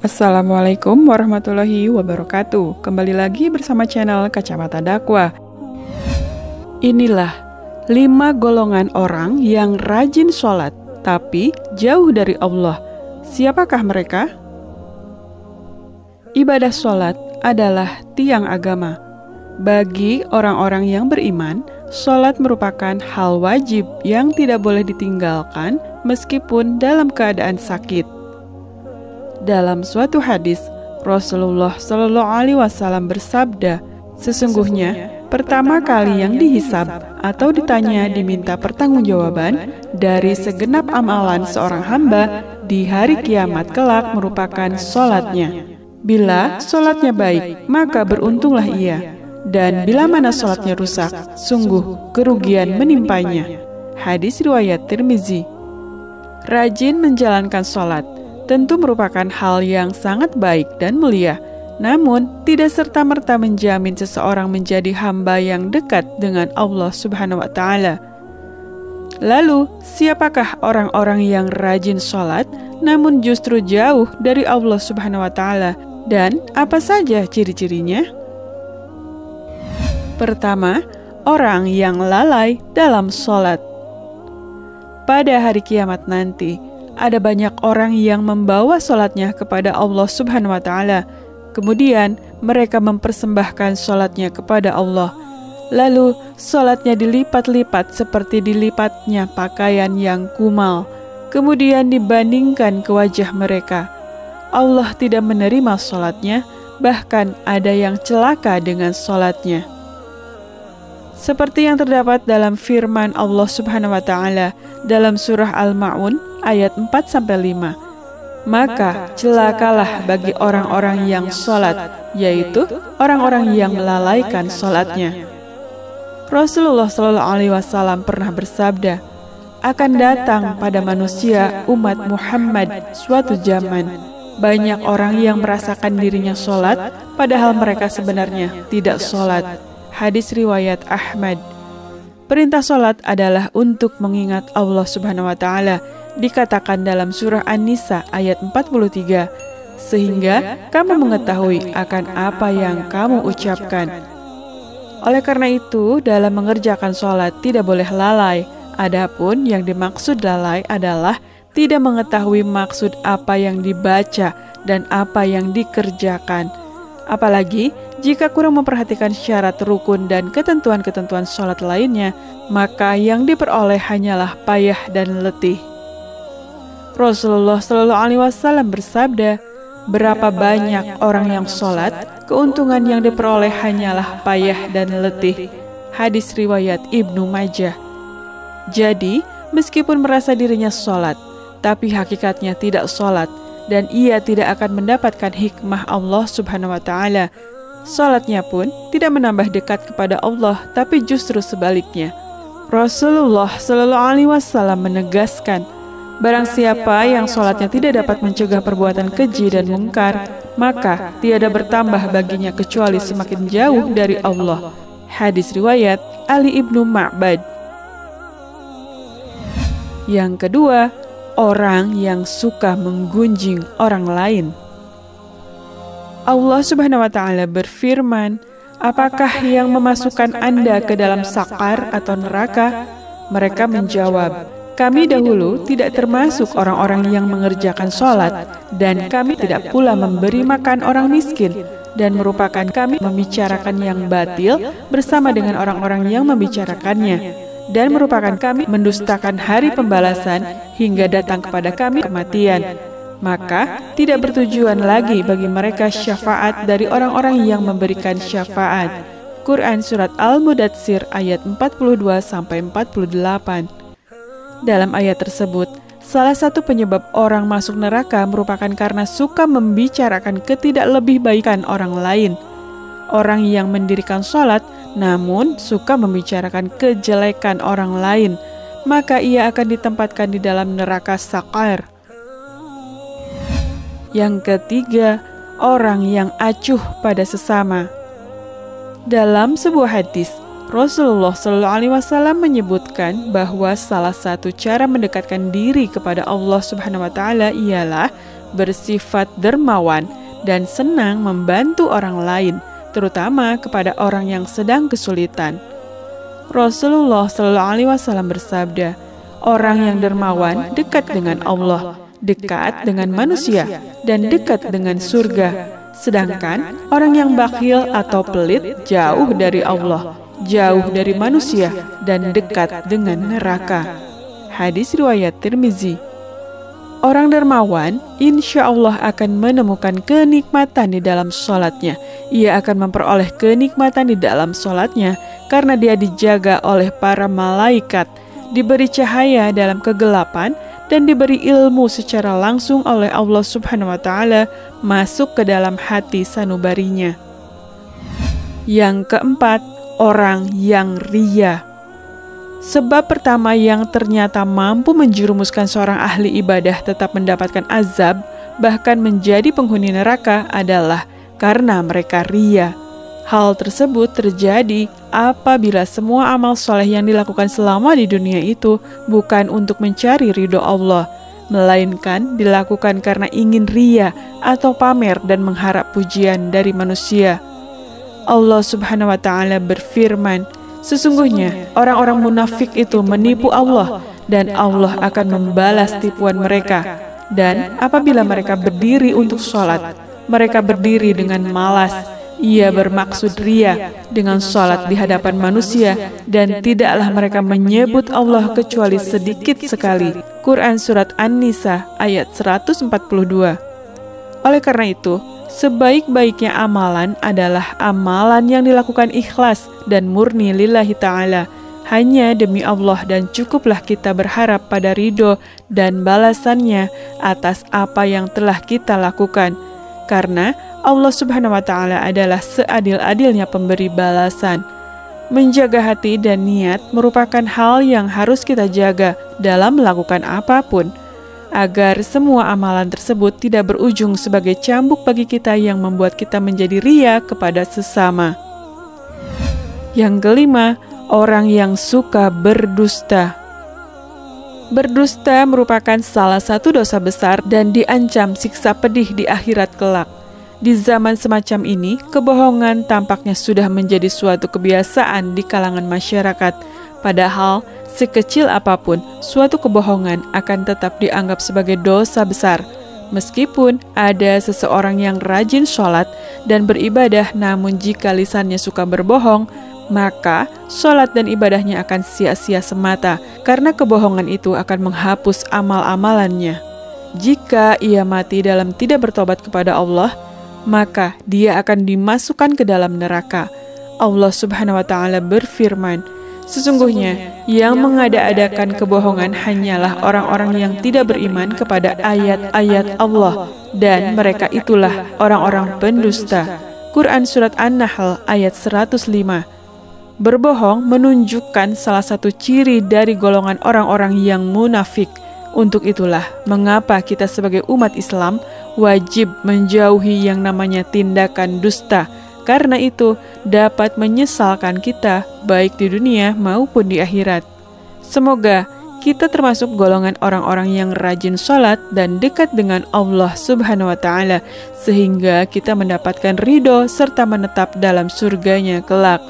Assalamualaikum warahmatullahi wabarakatuh. Kembali lagi bersama channel Kacamata Dakwah. Inilah 5 golongan orang yang rajin sholat tapi jauh dari Allah. Siapakah mereka? Ibadah sholat adalah tiang agama. Bagi orang-orang yang beriman, sholat merupakan hal wajib yang tidak boleh ditinggalkan meskipun dalam keadaan sakit. Dalam suatu hadis, Rasulullah Shallallahu Alaihi Wasallam bersabda, sesungguhnya pertama kali yang dihisab atau ditanya diminta pertanggungjawaban dari segenap amalan seorang hamba di hari kiamat kelak merupakan sholatnya. Bila sholatnya baik, maka beruntunglah ia. Dan bila mana sholatnya rusak, sungguh kerugian menimpanya. Hadis riwayat Tirmizi. Rajin menjalankan sholat tentu merupakan hal yang sangat baik dan mulia. Namun, tidak serta-merta menjamin seseorang menjadi hamba yang dekat dengan Allah Subhanahu wa Ta'ala. Lalu, siapakah orang-orang yang rajin sholat namun justru jauh dari Allah Subhanahu wa Ta'ala? Dan apa saja ciri-cirinya? Pertama, orang yang lalai dalam sholat. Pada hari kiamat nanti, ada banyak orang yang membawa sholatnya kepada Allah Subhanahu wa Ta'ala. Kemudian, mereka mempersembahkan sholatnya kepada Allah. Lalu, sholatnya dilipat-lipat seperti dilipatnya pakaian yang kumal. Kemudian dibandingkan ke wajah mereka. Allah tidak menerima sholatnya, bahkan ada yang celaka dengan sholatnya. Seperti yang terdapat dalam firman Allah Subhanahu wa Ta'ala dalam surah Al-Ma'un ayat 4-5. Maka celakalah bagi orang-orang yang sholat, yaitu orang-orang yang melalaikan sholatnya. Rasulullah Shallallahu Alaihi Wasallam pernah bersabda, akan datang pada manusia umat Muhammad suatu zaman, banyak orang yang merasakan dirinya sholat, padahal mereka sebenarnya tidak sholat. Hadis riwayat Ahmad. Perintah sholat adalah untuk mengingat Allah Subhanahu wa Ta'ala, dikatakan dalam surah An-Nisa ayat 43, sehingga kamu mengetahui akan apa yang kamu ucapkan. Oleh karena itu, dalam mengerjakan sholat tidak boleh lalai. Adapun yang dimaksud lalai adalah tidak mengetahui maksud apa yang dibaca dan apa yang dikerjakan. Apalagi jika kurang memperhatikan syarat rukun dan ketentuan-ketentuan sholat lainnya, maka yang diperoleh hanyalah payah dan letih. Rasulullah Shallallahu Alaihi Wasallam bersabda, berapa banyak orang yang sholat, keuntungan yang diperoleh hanyalah payah dan letih. Hadis riwayat Ibnu Majah. Jadi, meskipun merasa dirinya sholat, tapi hakikatnya tidak sholat, dan ia tidak akan mendapatkan hikmah Allah Subhanahu wa Ta'ala. Salatnya pun tidak menambah dekat kepada Allah, tapi justru sebaliknya. Rasulullah Shallallahu Alaihi Wasallam menegaskan, barang siapa yang salatnya tidak dapat mencegah perbuatan keji dan mungkar, maka tiada bertambah baginya kecuali semakin jauh dari Allah. Hadis riwayat Ali ibnu Ma'bad. Yang kedua, orang yang suka menggunjing orang lain. Allah Subhanahu wa Ta'ala berfirman, apakah yang memasukkan Anda ke dalam sakar atau neraka? Mereka menjawab, kami dahulu tidak termasuk orang-orang yang mengerjakan sholat, dan kami tidak pula memberi makan orang miskin, dan merupakan kami membicarakan yang batil bersama dengan orang-orang yang membicarakannya. Dan merupakan kami mendustakan hari pembalasan hingga datang kepada kami kematian. Maka tidak bertujuan lagi bagi mereka syafaat dari orang-orang yang memberikan syafaat. Quran Surat Al-Mudatsir ayat 42-48. Dalam ayat tersebut, salah satu penyebab orang masuk neraka merupakan karena suka membicarakan ketidaklebihbaikan orang lain. Orang yang mendirikan sholat namun suka membicarakan kejelekan orang lain, maka ia akan ditempatkan di dalam neraka sakar. Yang ketiga, orang yang acuh pada sesama. Dalam sebuah hadis, Rasulullah Shallallahu Alaihi Wasallam menyebutkan bahwa salah satu cara mendekatkan diri kepada Allah Subhanahu Wa Taala ialah bersifat dermawan, dan senang membantu orang lain, terutama kepada orang yang sedang kesulitan. Rasulullah SAW bersabda, orang yang dermawan dekat dengan Allah, dekat dengan manusia, dan dekat dengan surga. Sedangkan orang yang bakhil atau pelit jauh dari Allah, jauh dari manusia, dan dekat dengan neraka. Hadis riwayat Tirmizi. Orang dermawan insya Allah akan menemukan kenikmatan di dalam sholatnya. Ia akan memperoleh kenikmatan di dalam sholatnya karena dia dijaga oleh para malaikat, diberi cahaya dalam kegelapan, dan diberi ilmu secara langsung oleh Allah Subhanahu wa Ta'ala masuk ke dalam hati sanubarinya. Yang keempat, orang yang riya. Sebab pertama yang ternyata mampu menjerumuskan seorang ahli ibadah tetap mendapatkan azab, bahkan menjadi penghuni neraka adalah karena mereka riya. Hal tersebut terjadi apabila semua amal soleh yang dilakukan selama di dunia itu bukan untuk mencari ridho Allah, melainkan dilakukan karena ingin riya atau pamer dan mengharap pujian dari manusia. Allah Subhanahu wa Ta'ala berfirman, sesungguhnya orang-orang munafik itu menipu Allah dan Allah akan membalas tipuan mereka. Dan apabila mereka berdiri untuk sholat, mereka berdiri dengan malas. Ia bermaksud riya dengan sholat di hadapan manusia dan tidaklah mereka menyebut Allah kecuali sedikit sekali. Quran Surat An-Nisa ayat 142. Oleh karena itu, sebaik-baiknya amalan adalah amalan yang dilakukan ikhlas dan murni lillahi ta'ala, hanya demi Allah, dan cukuplah kita berharap pada ridho dan balasannya atas apa yang telah kita lakukan. Karena Allah Subhanahu wa Ta'ala adalah seadil-adilnya pemberi balasan. Menjaga hati dan niat merupakan hal yang harus kita jaga dalam melakukan apapun, agar semua amalan tersebut tidak berujung sebagai cambuk bagi kita yang membuat kita menjadi riya kepada sesama. Yang kelima, orang yang suka berdusta. Berdusta merupakan salah satu dosa besar dan diancam siksa pedih di akhirat kelak. Di zaman semacam ini, kebohongan tampaknya sudah menjadi suatu kebiasaan di kalangan masyarakat. Padahal, sekecil apapun, suatu kebohongan akan tetap dianggap sebagai dosa besar. Meskipun ada seseorang yang rajin sholat dan beribadah, namun jika lisannya suka berbohong, maka sholat dan ibadahnya akan sia-sia semata, karena kebohongan itu akan menghapus amal-amalannya. Jika ia mati dalam tidak bertobat kepada Allah, maka dia akan dimasukkan ke dalam neraka. Allah Subhanahu wa Ta'ala berfirman, sesungguhnya yang mengada-adakan kebohongan hanyalah orang-orang yang tidak beriman kepada ayat-ayat Allah, dan mereka itulah orang-orang pendusta. Quran Surat An-Nahl ayat 105. Berbohong menunjukkan salah satu ciri dari golongan orang-orang yang munafik. Untuk itulah mengapa kita sebagai umat Islam wajib menjauhi yang namanya tindakan dusta, karena itu dapat menyesalkan kita baik di dunia maupun di akhirat. Semoga kita termasuk golongan orang-orang yang rajin sholat dan dekat dengan Allah Subhanahu wa Ta'ala, sehingga kita mendapatkan ridho serta menetap dalam surganya kelak.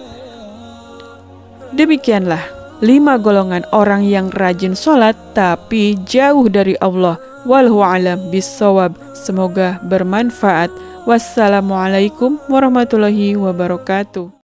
Demikianlah 5 golongan orang yang rajin sholat tapi jauh dari Allah. Wallahu a'lam bissawab. Semoga bermanfaat. Wassalamualaikum warahmatullahi wabarakatuh.